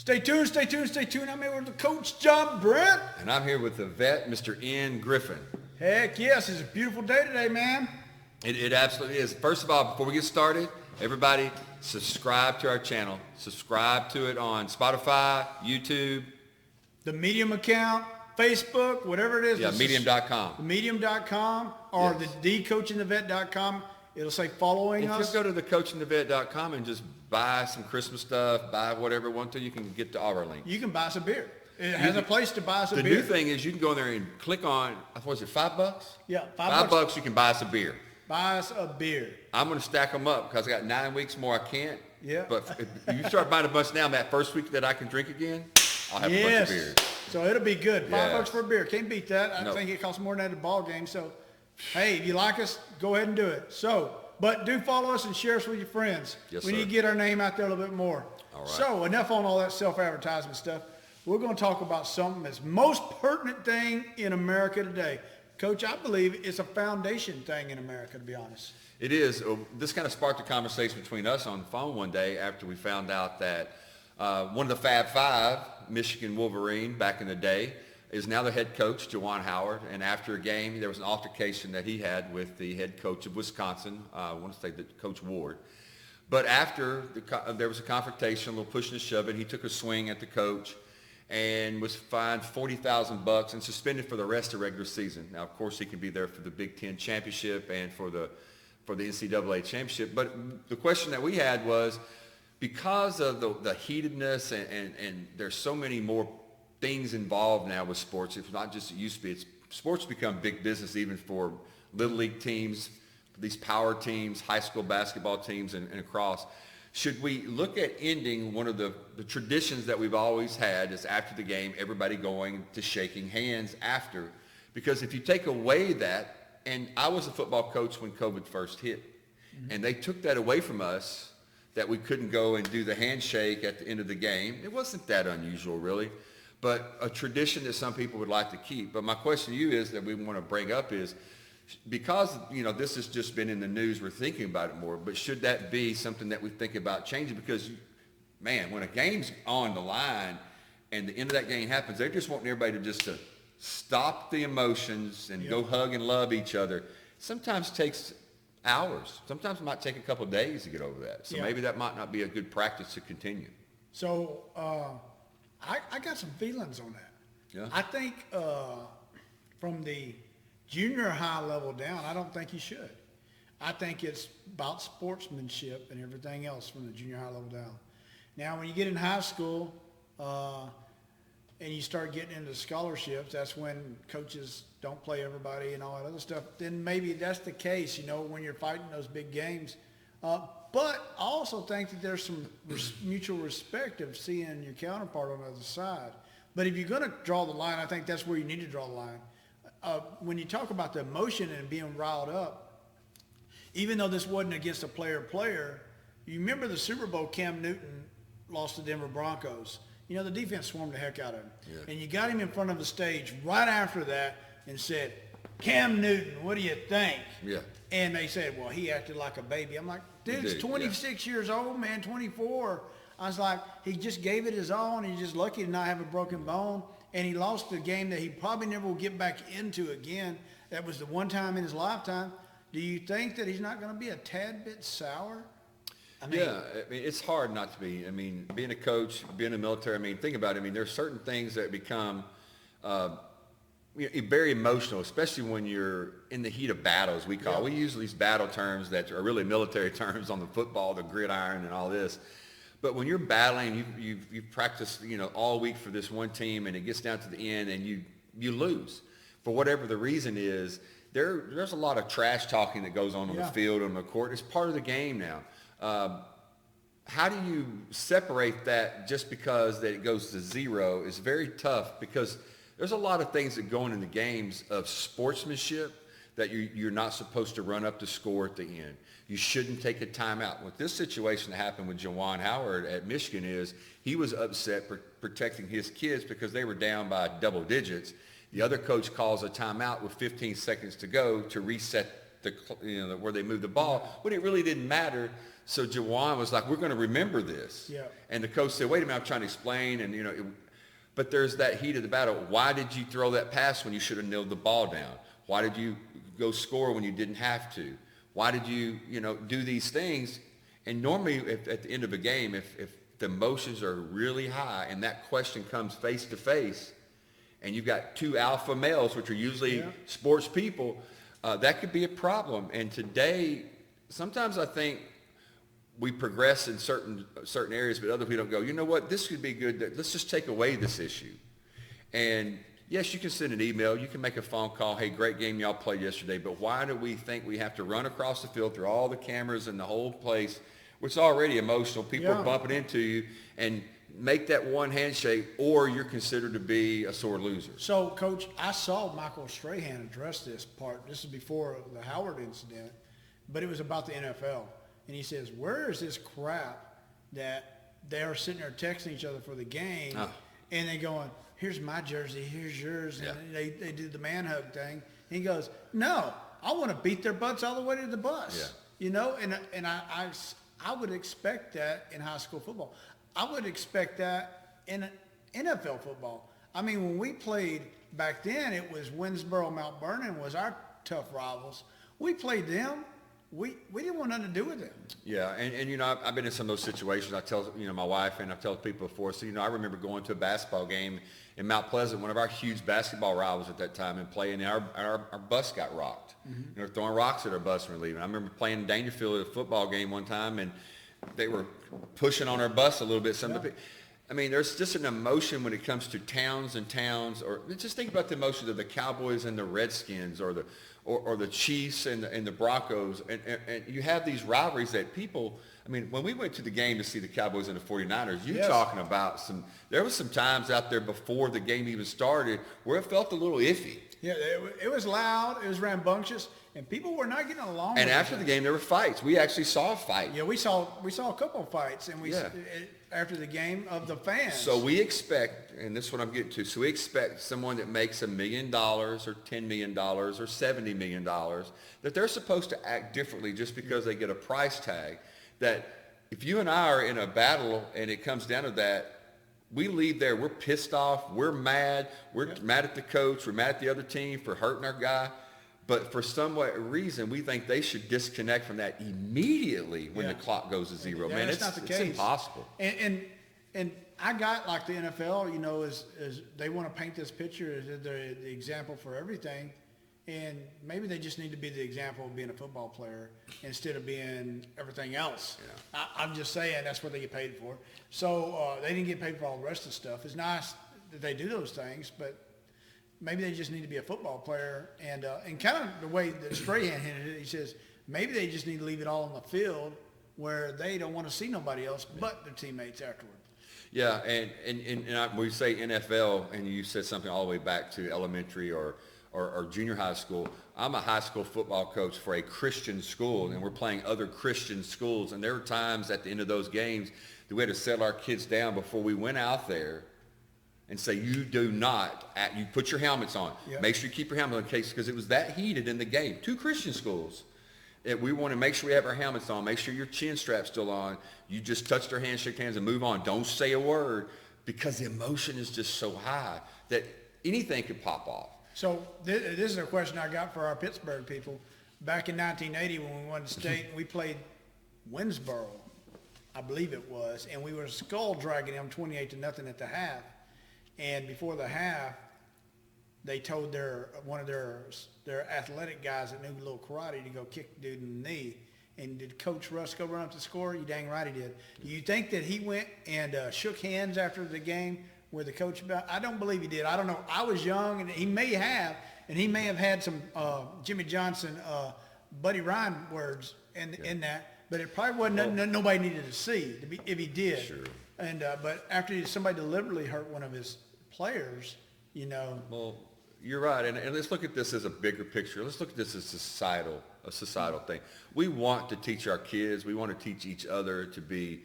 Stay tuned, stay tuned, stay tuned. I'm here with the Coach John Brent. And I'm here with the vet, Mr. N. Griffin. Heck yes, it's a beautiful day today, man. It absolutely is. First of all, before we get started, everybody subscribe to our channel. Subscribe to it on Spotify, YouTube. The Medium account, Facebook, whatever it is. Yeah, medium.com. Medium.com or Yes. the thecoachingthevet.com. It'll say following us. If you go to thecoachingthevet.com and just buy some Christmas stuff, buy whatever you want to, you can get to all our links. You can buy us a beer. It has a place to buy us a beer. The new thing is you can go in there and click on, what was it, $5? Yeah, $5 you can buy us a beer. Buy us a beer. I'm going to stack them up because I got 9 weeks more. I can't. Yeah. But if you start buying a bunch now, that first week that I can drink again, I'll have a bunch of beers. So it'll be good. Yeah. $5 for a beer. Can't beat that. I think it costs more than that at a ball game. So, hey, if you like us, go ahead and do it. So, but do follow us and share us with your friends. Yes, we sir. need to get our name out there a little bit more. All right. So enough on all that self-advertisement stuff. We're going to talk about something that's most pertinent thing in America today. Coach, I believe it's a foundation thing in America, to be honest. It is. This kind of sparked a conversation between us on the phone one day after we found out that one of the Fab Five, Michigan Wolverine, back in the day, is now the head coach, Juwan Howard. And after a game, there was an altercation that he had with the head coach of Wisconsin. I want to say Coach Ward. But after there was a confrontation, a little pushing and shoving, he took a swing at the coach and was fined $40,000 and suspended for the rest of the regular season. Now, of course, he can be there for the Big Ten championship and for the NCAA championship. But the question that we had was, because of the heatedness and there's so many more things involved now with sports, it's not just it used to be. Sports become big business even for little league teams, these power teams, high school basketball teams, and across. Should we look at ending one of the traditions that we've always had is after the game, everybody going to shaking hands after? Because if you take away that, and I was a football coach when COVID first hit, and they took that away from us, that we couldn't go and do the handshake at the end of the game. It wasn't that unusual, really, but a tradition that some people would like to keep. But my question to you is that we want to bring up is, because, this has just been in the news, we're thinking about it more, but should that be something that we think about changing? Because, man, when a game's on the line and the end of that game happens, they're just wanting everybody to stop the emotions and go hug and love each other. Sometimes takes hours. Sometimes it might take a couple of days to get over that. So maybe that might not be a good practice to continue. So I got some feelings on that. Yeah. I think from the junior high level down, I don't think you should. I think it's about sportsmanship and everything else from the junior high level down. Now, when you get in high school and you start getting into scholarships, that's when coaches don't play everybody and all that other stuff. Then maybe that's the case, when you're fighting those big games. But I also think that there's some mutual respect of seeing your counterpart on the other side. But if you're going to draw the line, I think that's where you need to draw the line. When you talk about the emotion and being riled up, even though this wasn't against a player, you remember the Super Bowl, Cam Newton lost to Denver Broncos. The defense swarmed the heck out of him. Yeah. And you got him in front of the stage right after that and said, Cam Newton, what do you think? Yeah. And they said, well, he acted like a baby. I'm like, dude's 26 years old, man, 24. I was like, he just gave it his all, and he's just lucky to not have a broken bone. And he lost a game that he probably never will get back into again. That was the one time in his lifetime. Do you think that he's not going to be a tad bit sour? It's hard not to be. Being a coach, being in the military, think about it. There's certain things that become very emotional, especially when you're in the heat of battle, as we call it. We use these battle terms that are really military terms on the football, the gridiron, and all this. But when you're battling, you've practiced, all week for this one team, and it gets down to the end, and you lose. For whatever the reason is, there's a lot of trash talking that goes on the field, on the court. It's part of the game now. How do you separate that just because that it goes to zero is very tough, because there's a lot of things that go on in the games of sportsmanship that you're not supposed to run up the score at the end. You shouldn't take a timeout. With this situation that happened with Juwan Howard at Michigan is he was upset protecting his kids because they were down by double digits. The other coach calls a timeout with 15 seconds to go to reset where they moved the ball, but it really didn't matter. So Jawan was like, we're going to remember this. Yeah. And the coach said, wait a minute, I'm trying to explain. And, but there's that heat of the battle. Why did you throw that pass when you should have nailed the ball down? Why did you go score when you didn't have to? Why did you, do these things? And normally at the end of a game, if the emotions are really high and that question comes face to face, and you've got two alpha males, which are usually sports people, that could be a problem. And today, sometimes I think we progress in certain areas, but other people don't go, you know what, this could be good. Let's just take away this issue. And yes, you can send an email. You can make a phone call. Hey, great game y'all played yesterday. But why do we think we have to run across the field through all the cameras and the whole place, which is already emotional? People are bumping into you, and make that one handshake, or you're considered to be a sore loser. So, Coach, I saw Michael Strahan address this part. This is before the Howard incident, but it was about the NFL. And he says, where is this crap that they're sitting there texting each other for the game, and they going, here's my jersey, here's yours, and they did the man hug thing. And he goes, no, I want to beat their butts all the way to the bus. And I would expect that in high school football. I would expect that in NFL football. I mean, when we played back then, it was Winsboro, Mount Vernon was our tough rivals. We played them. We didn't want nothing to do with them. Yeah, and I've been in some of those situations. I tell my wife, and I've told people before. So I remember going to a basketball game in Mount Pleasant, one of our huge basketball rivals at that time, and playing. And our bus got rocked. They were throwing rocks at our bus when we were leaving. I remember playing in Dangerfield at a football game one time, and they were pushing on our bus a little bit. I mean, there's just an emotion when it comes to towns, or just think about the emotion of the Cowboys and the Redskins, or the Chiefs and the Broncos, and you have these rivalries that people. I mean, when we went to the game to see the Cowboys and the 49ers, you're talking about there was some times out there before the game even started where it felt a little iffy. Yeah, it was loud, it was rambunctious, and people were not getting along. And after the game, there were fights. We actually saw a fight. Yeah, we saw a couple of fights, and after the game of the fans. So we expect, and this is what I'm getting to, so we expect someone that makes $1 million or $10 million or $70 million, that they're supposed to act differently just because they get a price tag. That if you and I are in a battle and it comes down to that, we leave there, we're pissed off, we're mad at the coach, we're mad at the other team for hurting our guy. But for some reason, we think they should disconnect from that immediately when the clock goes to zero. Man, it's not the case. It's impossible. And I got like the NFL, is they want to paint this picture as the example for everything. And maybe they just need to be the example of being a football player instead of being everything else. Yeah. I'm just saying that's what they get paid for. So they didn't get paid for all the rest of the stuff. It's nice that they do those things, but maybe they just need to be a football player. And kind of the way that Strahan hinted it, he says maybe they just need to leave it all on the field where they don't want to see nobody else but their teammates afterward. Yeah, and when you say NFL, and you said something all the way back to elementary or junior high school. I'm a high school football coach for a Christian school, and we're playing other Christian schools. And there were times at the end of those games that we had to settle our kids down before we went out there and say, you put your helmets on. Yep. Make sure you keep your helmet on case, because it was that heated in the game. 2 Christian schools. We want to make sure we have our helmets on. Make sure your chin strap's still on. You just touch their hands, shake hands, and move on. Don't say a word, because the emotion is just so high that anything could pop off. So this is a question I got for our Pittsburgh people. Back in 1980 when we won the state, we played Winsboro, I believe it was, and we were skull dragging them 28-0 at the half. And before the half, they told one of their athletic guys that knew a little karate to go kick the dude in the knee. And did Coach Russ go run up to score? You dang right he did. Do you think that he went and shook hands after the game with the coach about? I don't believe he did. I don't know. I was young, and he may have had some Jimmy Johnson, Buddy Ryan words in that, but it probably wasn't nobody needed to see if he did. Sure. And but after somebody deliberately hurt one of his players, Well, you're right, and let's look at this as a bigger picture. Let's look at this as a societal thing. We want to teach our kids. We want to teach each other to be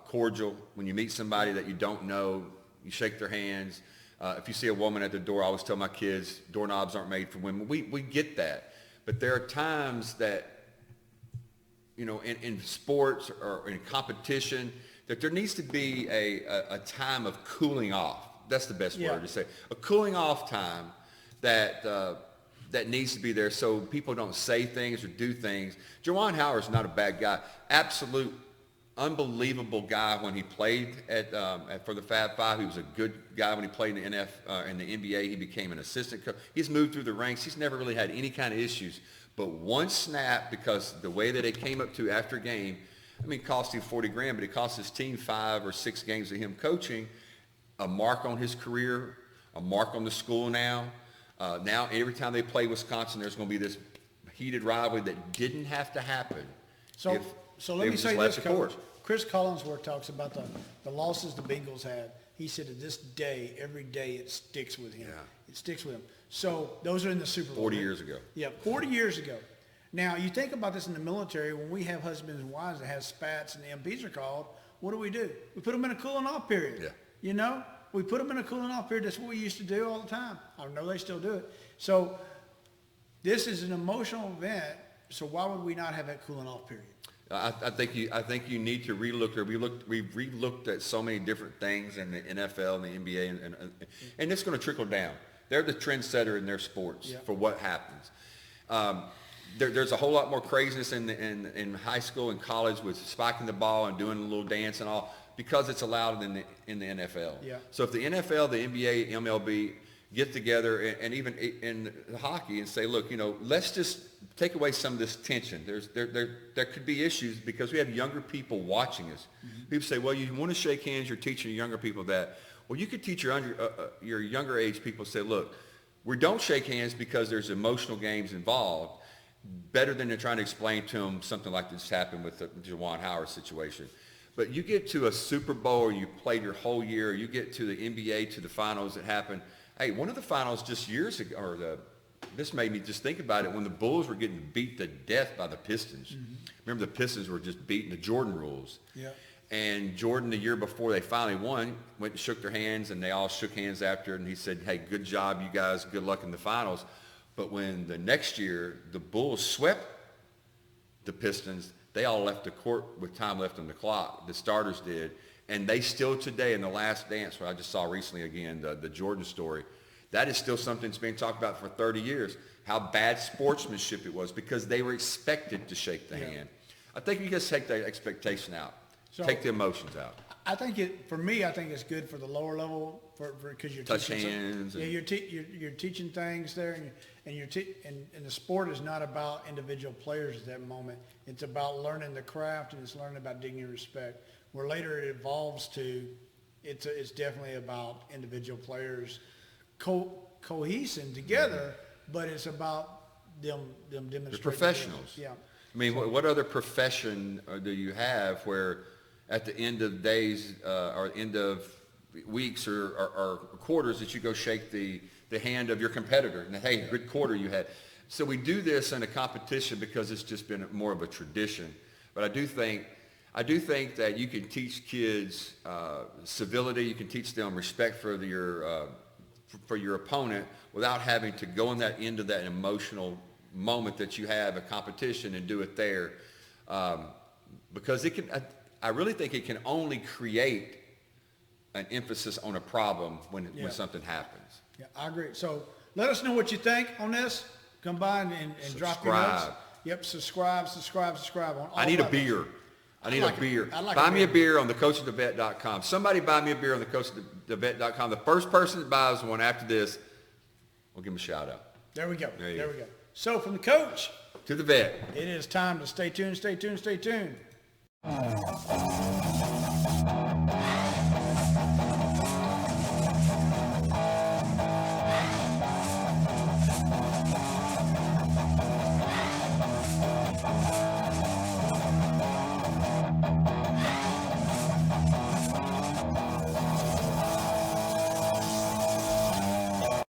cordial. When you meet somebody that you don't know, you shake their hands. If you see a woman at the door, I always tell my kids, doorknobs aren't made for women. We get that. But there are times that, in sports or in competition, that there needs to be a time of cooling off. That's the best word to say. A cooling off time that needs to be there so people don't say things or do things. Juwan Howard's not a bad guy. Absolute unbelievable guy when he played for the Fab Five. He was a good guy when he played in the NBA. He became an assistant coach. He's moved through the ranks. He's never really had any kind of issues. But one snap, because the way that it came up to after a game, it cost him $40,000, but it cost his team 5 or 6 games of him coaching, a mark on his career, a mark on the school now. Now every time they play Wisconsin, there's going to be this heated rivalry that didn't have to happen. So let me say this, Coach. Chris Collinsworth talks about the losses the Bengals had. He said to this day, every day it sticks with him. Yeah. It sticks with him. So those are in the Super Bowl. 40 years ago. Yeah, 40 years ago. Now, you think about this in the military, when we have husbands and wives that have spats and the MPs are called, what do? We put them in a cooling off period. Yeah. We put them in a cooling off period. That's what we used to do all the time. I know they still do it. So this is an emotional event, so why would we not have that cooling off period? I think you need to relook. We've relooked at so many different things in the NFL and the NBA, and it's going to trickle down. They're the trendsetter in their sports for what happens. There's a whole lot more craziness in high school and college with spiking the ball and doing a little dance and all because it's allowed in the NFL. Yeah. So if the NFL, the NBA, MLB get together and even in hockey and say, look, let's just take away some of this tension. There could be issues because we have younger people watching us. Mm-hmm. People say, well, you want to shake hands, you're teaching younger people that. Well, you could teach your younger age people, say, look, we don't shake hands because there's emotional games involved, better than trying to explain to them something like this happened with the Juwan Howard situation. But you get to a Super Bowl or you played your whole year, or you get to the NBA, to the finals that happened. Hey, one of the finals just years ago, this made me just think about it, when the Bulls were getting beat to death by the Pistons. Mm-hmm. Remember, the Pistons were just beating the Jordan rules. Yeah. And Jordan, the year before they finally won, went and shook their hands, and they all shook hands after, and he said, hey, good job, you guys, good luck in the finals. But when the next year the Bulls swept the Pistons, they all left the court with time left on the clock. The starters did. And they still today, in The Last Dance, what I just saw recently again, the Jordan story, that is still something that's being talked about for 30 years, how bad sportsmanship it was because they were expected to shake the hand. I think you just take the expectation out. Take the emotions out. I think for me, I think it's good for the lower level because you're touch teaching hands. You're teaching things there, and the sport is not about individual players at that moment. It's about learning the craft, and it's learning about dignity and respect. Where later it evolves to, it's definitely about individual players cohesing together, but it's about them demonstrating. They're professionals. Yeah. I mean, what other profession do you have where at the end of days or end of weeks or quarters that you go shake the hand of your competitor and, hey, good quarter you had. So we do this in a competition because it's just been more of a tradition. But I do think that you can teach kids civility. You can teach them respect for your opponent without having to go in that into that emotional moment that you have a competition and do it there, because it can. I really think it can only create an emphasis on a problem when something happens. Yeah, I agree. So let us know what you think on this. Come by and drop your notes. Yep, subscribe on all I need a platforms. beer. I need a beer. Like buy me a beer on thecoachofthevet.com. Somebody buy me a beer on thecoachofthevet.com. The first person that buys one after this, we'll give him a shout out. There we go. There we go. So from the coach to the vet, it is time to stay tuned.